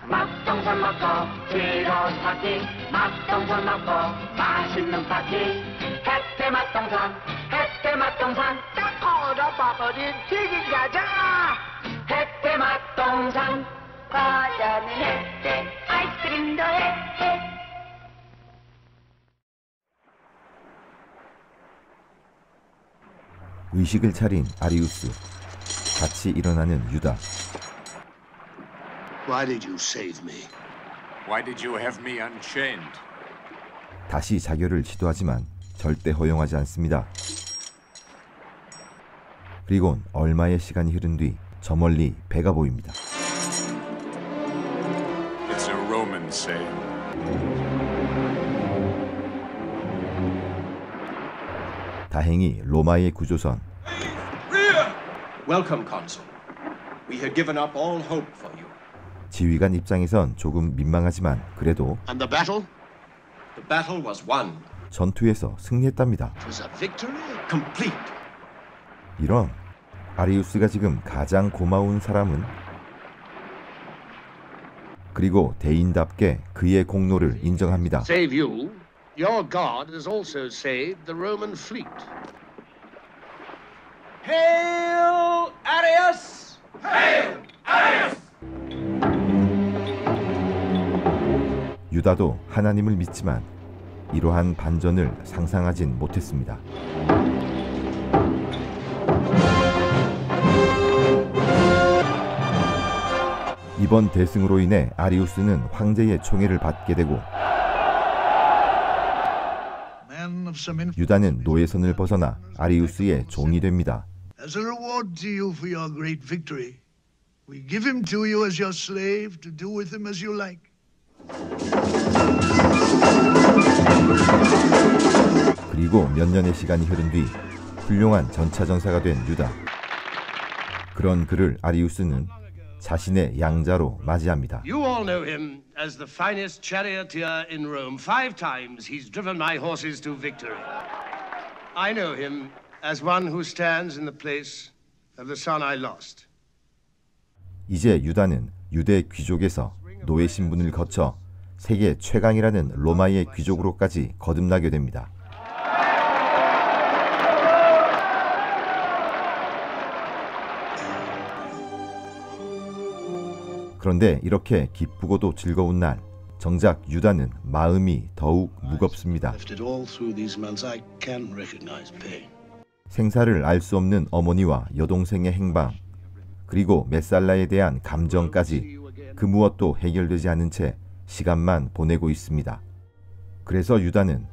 맛동산 먹고 즐거운 파티, 맛동산 먹고 맛있는 파티. 햇대 맛동산, 햇대 맛동산, 딱 얼어버린 튀긴 과자. 햇대 맛동산, 과자는 햇대, 아이스크림도 햇대. 의식을 차린 아리우스, 같이 일어나는 유다. Why did you save me? Why did you have me unchained? 다시 자결을 시도하지만 절대 허용하지 않습니다. 그리곤 얼마의 시간이 흐른 뒤 저 멀리 배가 보입니다. It's a Roman saying. 다행히 로마의 구조선. Welcome, Consul. We had given up all hope for you. 지휘관 입장에선 조금 민망하지만 그래도 And the battle? The battle was won. 전투에서 승리했답니다. It was a victory? Complete. 이런, 아리우스가 지금 가장 고마운 사람은? 그리고 대인답게 그의 공로를 인정합니다. Save you. Your God has also saved the Roman fleet. Hail Arius! Hail Arius! 유다도 하나님을 믿지만 이러한 반전을 상상하진 못했습니다. 이번 대승으로 인해 아리우스는 황제의 총애를 받게 되고 유다는 노예선을 벗어나 아리우스의 종이 됩니다. As a reward to you for your great victory, we give him to you as your slave to do with him as you like. 그리고 몇 년의 시간이 흐른 뒤 훌륭한 전차전사가 된 유다. 그런 그를 아리우스는 자신의 양자로 맞이합니다. You all know him as the finest charioteer in Rome. 5 times he's driven my horses to victory. I know him as one who stands in the place of the son I lost. 이제 유다는 유대 귀족에서 노예 신분을 거쳐 세계 최강이라는 로마의 귀족으로까지 거듭나게 됩니다. 그런데 이렇게 기쁘고도 즐거운 날, 정작 유다는 마음이 더욱 무겁습니다. 생사를 알 수 없는 어머니와 여동생의 행방, 그리고 메살라에 대한 감정까지 그 무엇도 해결되지 않은 채 시간만 보내고 있습니다. 그래서 유다는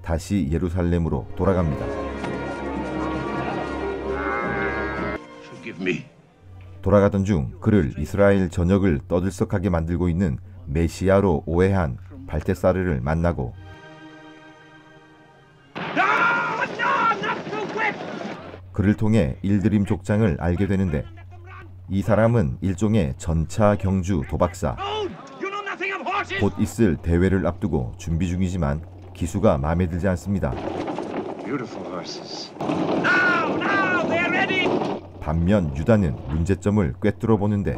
다시 예루살렘으로 돌아갑니다. 돌아가던 중 그를 이스라엘 전역을 떠들썩하게 만들고 있는 메시아로 오해한 발테사르를 만나고 그를 통해 일드림 족장을 알게 되는데 이 사람은 일종의 전차 경주 도박사. 곧 있을 대회를 앞두고 준비 중이지만 기수가 마음에 들지 않습니다. 반면 유다는 문제점을 꿰뚫어 보는데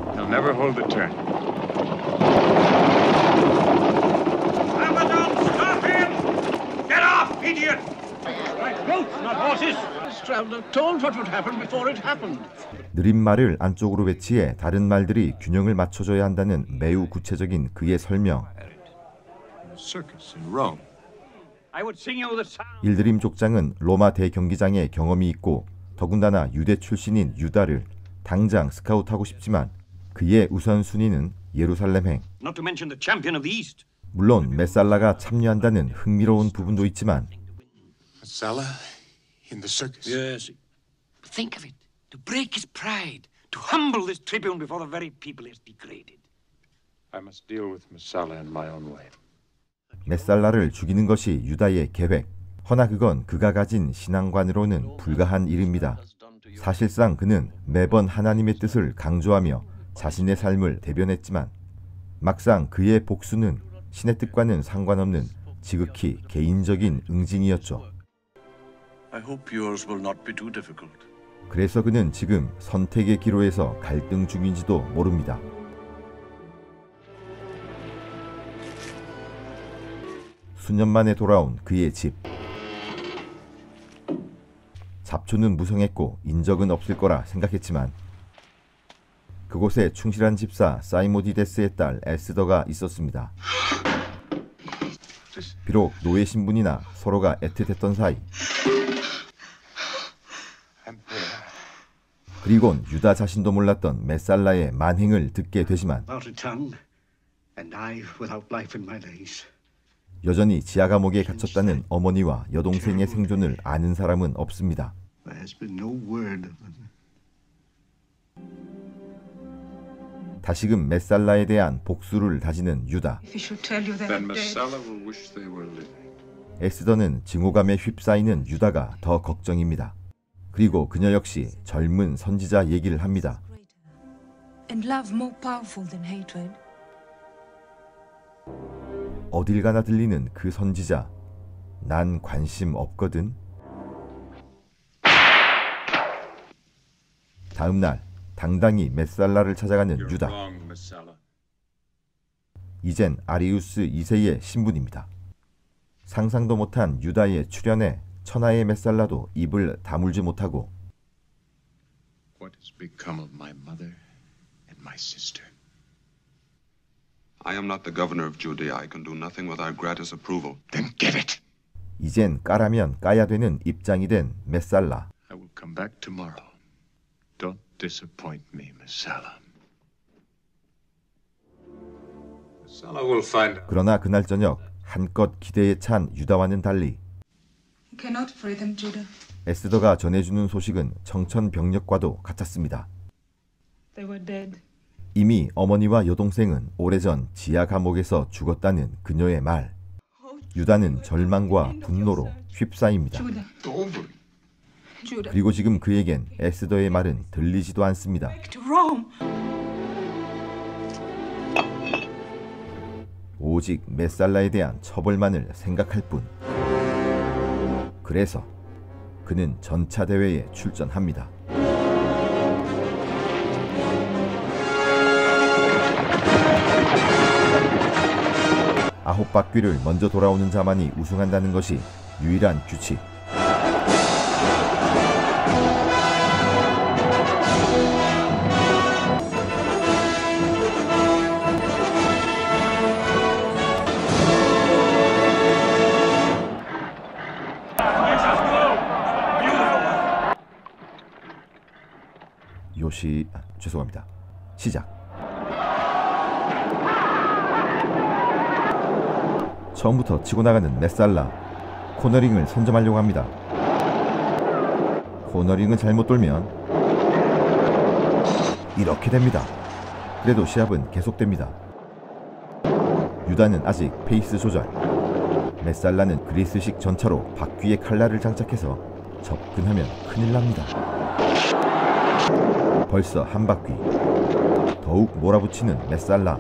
느린 말을 안쪽으로 배치해 다른 말들이 균형을 맞춰줘야 한다는 매우 구체적인 그의 설명. 일드림 족장은 로마 대경기장에 경험이 있고 더군다나 유대 출신인 유다를 당장 스카우트하고 싶지만 그의 우선순위는 예루살렘행. 물론 메살라가 참여한다는 흥미로운 부분도 있지만 Messala in the circus. Yes. Think of it. To break his pride, to humble this tribune before the very people he has degraded. I must deal with Messala in my own way. 메살라를 죽이는 것이 유다의 계획. 허나 그건 그가 가진 신앙관으로는 불가한 일입니다. 사실상 그는 매번 하나님의 뜻을 강조하며 자신의 삶을 대변했지만 막상 그의 복수는 신의 뜻과는 상관없는 지극히 개인적인 응징이었죠. 그래서 그는 지금 선택의 기로에서 갈등 중인지도 모릅니다. 수년 만에 돌아온 그의 집. 잡초는 무성했고 인적은 없을 거라 생각했지만 그곳에 충실한 집사 사이모디데스의 딸 에스더가 있었습니다. 비록 노예 신분이나 서로가 애틋했던 사이. 그리곤 유다 자신도 몰랐던 메살라의 만행을 듣게 되지만 여전히 지하 감옥에 갇혔다는 어머니와 여동생의 생존을 아는 사람은 없습니다. 다시금 메살라에 대한 복수를 다지는 유다. 에스더는 증오감에 휩싸이는 유다가 더 걱정입니다. 그리고 그녀 역시 젊은 선지자 얘기를 합니다. 어딜 가나 들리는 그 선지자. 난 관심 없거든. 다음 날 당당히 메살라를 찾아가는 유다. 이젠 아리우스 2세의 신분입니다. 상상도 못한 유다의 출현에 천하의 메살라도 입을 다물지 못하고 What has become of my mother and my sister? I am not the governor of Judea. I can do nothing without gratis approval. Then get it. 이젠 까라면 까야 되는 입장이 된 메살라. I will come back tomorrow. Don't disappoint me, Messala. Messala will find out. 그러나 그날 저녁 한껏 기대에 찬 유다와는 달리 Cannot free them, Judah. 에스더가 전해주는 소식은 청천벽력과도 같았습니다. They were dead. 이미 어머니와 여동생은 오래전 지하 감옥에서 죽었다는 그녀의 말. 유다는 절망과 분노로 휩싸입니다. 그리고 지금 그에겐 에스더의 말은 들리지도 않습니다. 오직 메살라에 대한 처벌만을 생각할 뿐. 그래서 그는 전차대회에 출전합니다. 아홉 바퀴를 먼저 돌아오는 자만이 우승한다는 것이 유일한 규칙. 죄송합니다. 시작. 처음부터 치고 나가는 메살라. 코너링을 선점하려고 합니다. 코너링을 잘못 돌면 이렇게 됩니다. 그래도 시합은 계속됩니다. 유다는 아직 페이스 조절. 메살라는 그리스식 전차로 바퀴에 칼날을 장착해서 접근하면 큰일 납니다. 벌써 한 바퀴. 더욱 몰아붙이는 메살라.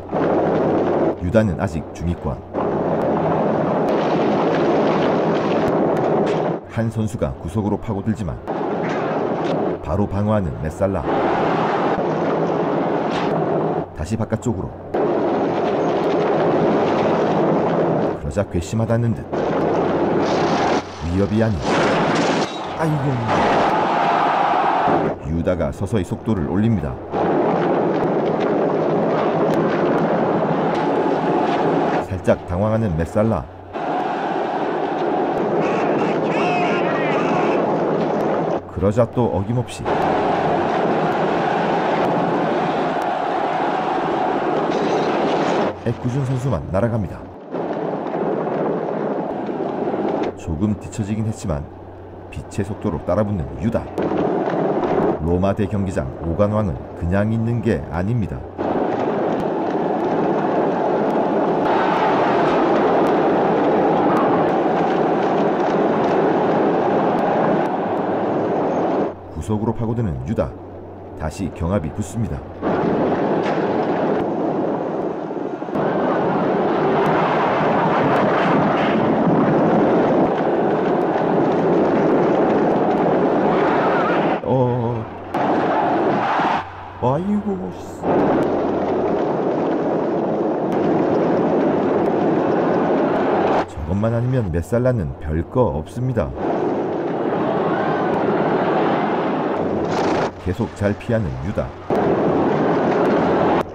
유다는 아직 중위권. 한 선수가 구석으로 파고들지만 바로 방어하는 메살라. 다시 바깥쪽으로. 그러자 괘씸하다는 듯 위협이 아닌. 아이고. 유다가 서서히 속도를 올립니다. 살짝 당황하는 메살라. 그러자 또 어김없이 애꿎은 선수만 날아갑니다. 조금 뒤처지긴 했지만 빛의 속도로 따라붙는 유다. 로마 대경기장 오간왕은 그냥 있는 게 아닙니다. 구석으로 파고드는 유다. 다시 경합이 붙습니다. 아이고. 이것만 아니면 메살라는 별거 없습니다. 계속 잘 피하는 유다.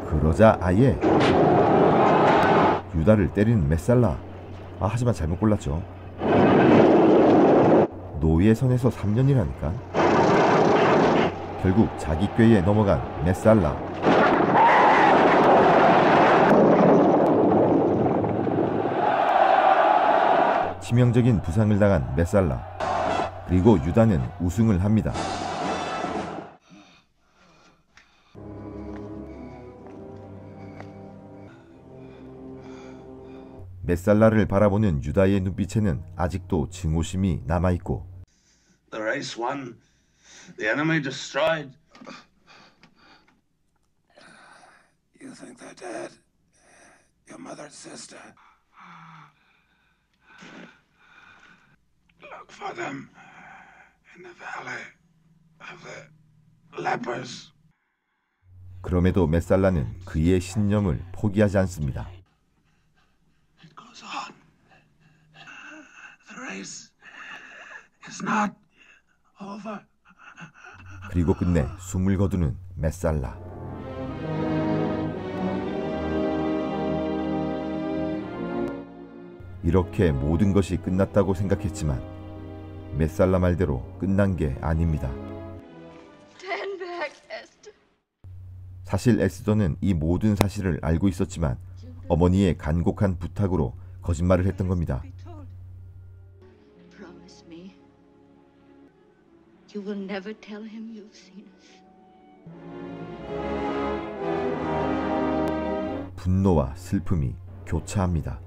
그러자 아예 유다를 때리는 메살라. 하지만 잘못 골랐죠. 노예 선에서 3년이라니까. 결국 자기 꾀에 넘어간 메살라. 치명적인 부상을 당한 메살라. 그리고 유다는 우승을 합니다. 메살라를 바라보는 유다의 눈빛에는 아직도 증오심이 남아있고 The race won. The enemy destroyed. You think they're dead? Your mother's sister. Look for them in the valley of the lepers. 그럼에도 메살라는 그의 신념을 포기하지 않습니다. It goes on. The race is not over. 그리고 끝내 숨을 거두는 메살라. 이렇게 모든 것이 끝났다고 생각했지만 메살라 말대로 끝난 게 아닙니다. 사실 에스더는 이 모든 사실을 알고 있었지만 어머니의 간곡한 부탁으로 거짓말을 했던 겁니다. You will never tell him you've seen us. 분노와 슬픔이 교차합니다.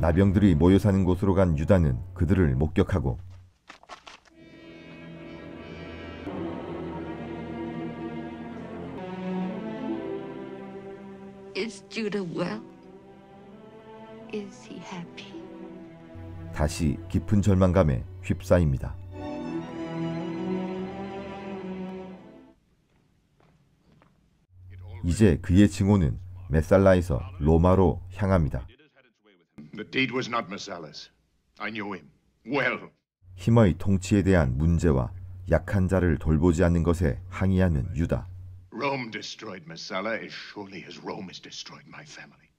나병들이 모여 사는 곳으로 간 유다는 그들을 목격하고 Is Judah well? Is he happy? 다시 깊은 절망감에 휩싸입니다. 이제 그의 증오는 메살라에서 로마로 향합니다. The deed was not Messalla's. I knew him well. 힘의 통치에 대한 문제와 약한 자를 돌보지 않는 것에 항의하는 유다. Rome destroyed Messalla as surely as Rome has destroyed my family.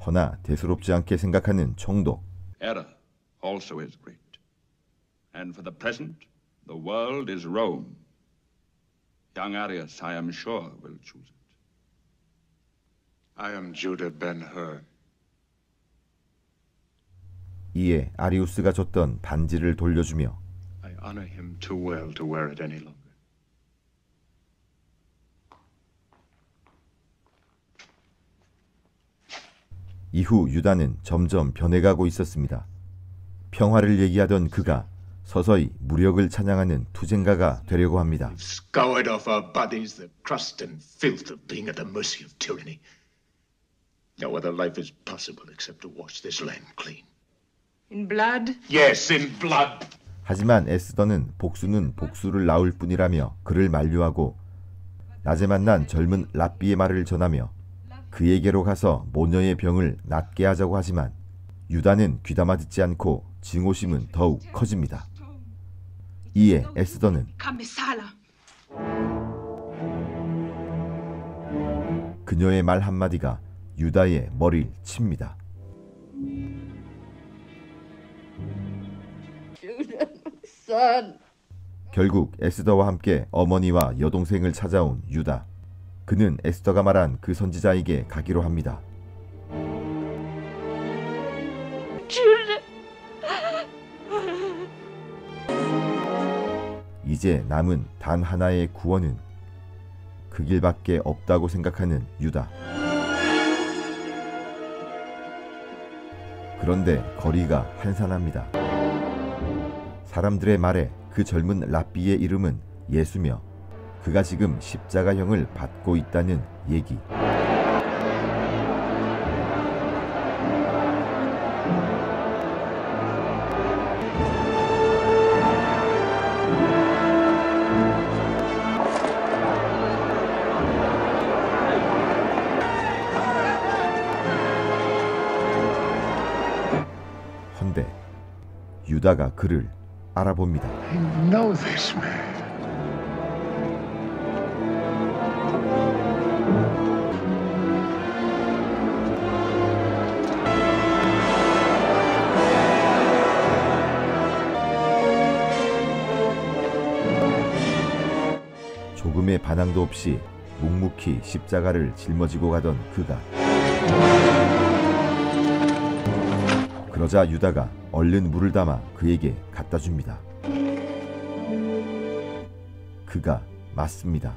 허나 대수롭지 않게 생각하는 총독. Error also is great. And for the present, the world is Rome. Young Arius, I am sure, will choose it. I am Judah Ben-Hur. 이에 아리우스가 줬던 반지를 돌려주며 I honor him too well to wear it any longer. 이후 유다는 점점 변해가고 있었습니다. 평화를 얘기하던 그가 서서히 무력을 찬양하는 투쟁가가 되려고 합니다. Scoured off our bodies the crust and filth of being at the mercy of tyranny. No other life is possible except to wash this land clean. In blood? Yes, in blood. 하지만 에스더는 복수는 복수를 낳을 뿐이라며 그를 만류하고 낮에 만난 젊은 랍비의 말을 전하며 그에게로 가서 모녀의 병을 낫게 하자고 하지만 유다는 귀담아 듣지 않고 증오심은 더욱 커집니다. 이에 에스더는 그녀의 말 한마디가 유다의 머리를 칩니다. 결국 에스더와 함께 어머니와 여동생을 찾아온 유다. 그는 에스더가 말한 그 선지자에게 가기로 합니다. 이제 남은 단 하나의 구원은 그 길밖에 없다고 생각하는 유다. 그런데 거리가 한산합니다. 사람들의 말에 그 젊은 랍비의 이름은 예수며 그가 지금 십자가형을 받고 있다는 얘기. 유다가 그를 알아봅니다. I know this man. 조금의 반항도 없이 묵묵히 십자가를 짊어지고 가던 그가, 그러자 유다가 얼른 물을 담아 그에게 갖다 줍니다. 그가 맞습니다.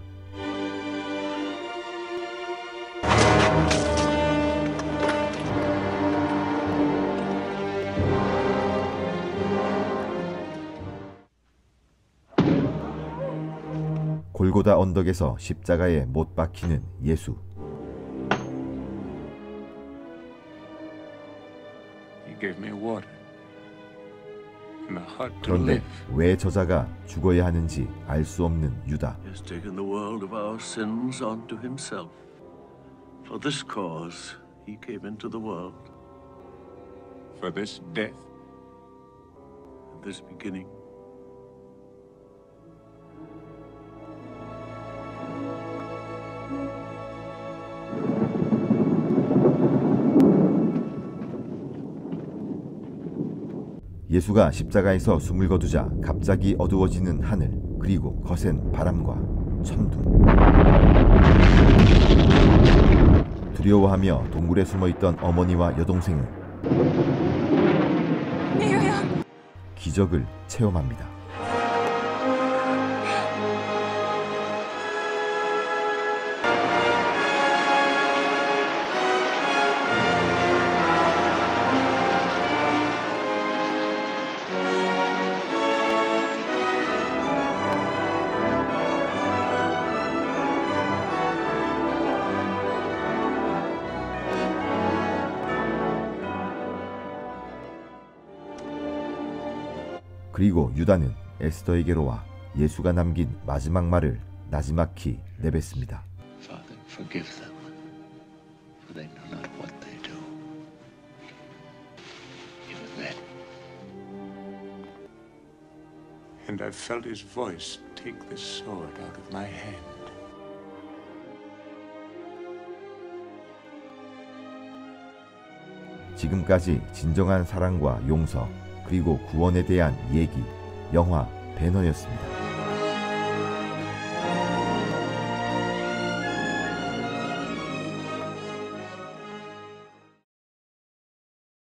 골고다 언덕에서 십자가에 못 박히는 예수. 그런데 왜 저자가 죽어야 하는지 알 수 없는 유다. He has taken the world of our sins onto himself. For this cause he came into the world. For this death. And this beginning. 예수가 십자가에서 숨을 거두자 갑자기 어두워지는 하늘, 그리고 거센 바람과 천둥. 두려워하며 동굴에 숨어있던 어머니와 여동생은 기적을 체험합니다. 그리고 유다는 에스더에게로 와 예수가 남긴 마지막 말을 나지막히 내뱉습니다. Father, forgive them, for they know not what they do. Even then. And I felt his voice take the sword out of my hand. 지금까지 진정한 사랑과 용서, 그리고 구원에 대한 얘기, 영화 배너였습니다.